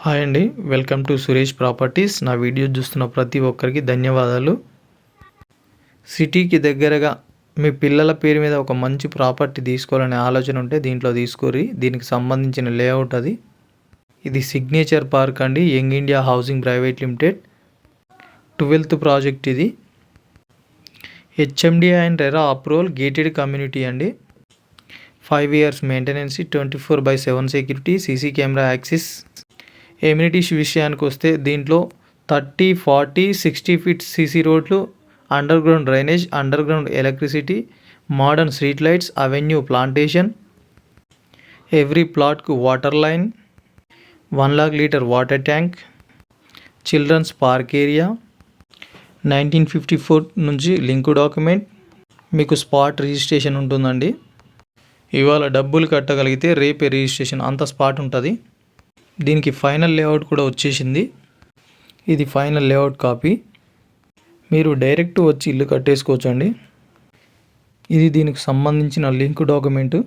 Hi అండి. Welcome to Suresh properties. నా video చూస్తున్న ప్రతి ఒక్కరికి ధన్యవాదాలు. సిటీకి దగ్గరగా మీ పిల్లల పేరు మీద ఒక మంచి ప్రాపర్టీ తీసుకోవాలనే ఆలోచన ఉంటే దీంట్లో తీసుకోరి. దీనికి సంబంధించిన లేఅవుట్ అది. ఇది సిగ్నేచర్ పార్క్ అండి, Young India Housing Private Limited 12th project ఇది. HMD and RERA approval, gated community అండి. 5 years maintenance, 24/7 security, CC camera access. Amenities విషయానికి వస్తే దీంట్లో 30, 40, 60 feet సీసీ రోడ్లు, underground drainage, underground electricity, modern street lights, avenue plantation, every ప్లాట్కు water line, 1 lakh liter water tank, children's park area, 1954 నుంచి link document. మీకు spot registration ఉంటుందండి. ఇవాళ డబ్బులు కట్టగలిగితే రేపే రిజిస్ట్రేషన్, అంత స్పాట్ ఉంటుంది. దీనికి ఫైనల్ లేఅవుట్ కూడా వచ్చేసింది. ఇది ఫైనల్ లేఅవుట్ కాపీ. మీరు డైరెక్ట్ వచ్చి ఇల్లు కట్టేసుకోవచ్చు అండి. ఇది దీనికి సంబంధించిన లింక్ డాక్యుమెంటు.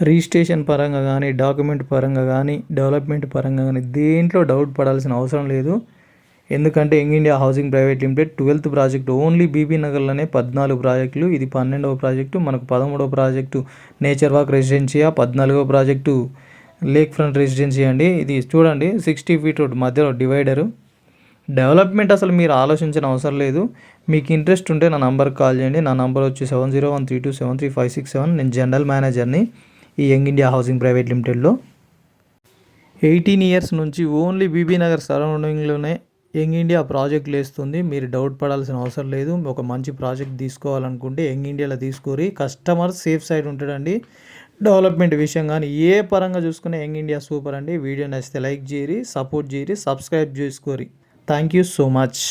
రిజిస్ట్రేషన్ పరంగా కానీ, డాక్యుమెంట్ పరంగా కానీ, డెవలప్మెంట్ పరంగా కానీ దేంట్లో డౌట్ పడాల్సిన అవసరం లేదు. ఎందుకంటే Young India Housing Private Limited 12th project only BB నగర్లోనే 14 ప్రాజెక్టులు. ఇది 12వ ప్రాజెక్టు. మనకు 13వ ప్రాజెక్టు నేచర్ వాక్ రెసిడెన్షియా, 14వ ప్రాజెక్టు లేక్ ఫ్రంట్ రెసిడెన్సీ అండి. ఇది చూడండి, 60 feet రోడ్ మధ్యలో డివైడరు. డెవలప్మెంట్ అసలు మీరు ఆలోచించిన అవసరం లేదు. మీకు ఇంట్రెస్ట్ ఉంటే నా నంబర్కి కాల్ చేయండి. నా నంబర్ వచ్చి 7013273567. నేను జనరల్ మేనేజర్ని ఈ యంగ్ ఇండియా హౌసింగ్ ప్రైవేట్ లిమిటెడ్లో. 18 years నుంచి ఓన్లీ బీబీ నగర్ సరౌండింగ్లోనే యంగ్ ఇండియా ప్రాజెక్టులు వేస్తుంది. మీరు డౌట్ పడాల్సిన అవసరం లేదు. ఒక మంచి ప్రాజెక్ట్ తీసుకోవాలనుకుంటే యంగ్ ఇండియాలో తీసుకోరి. కస్టమర్ సేఫ్ సైడ్ ఉంటాడండి. డెవలప్మెంట్ విషయం కానీ ఏ పరంగా చూసుకునే యంగ్ ఇండియా సూపర్ అండి. వీడియో నచ్చితే లైక్ చేయరి, సపోర్ట్ చేయరి, సబ్స్క్రైబ్ చేసుకోరి. Thank you so much.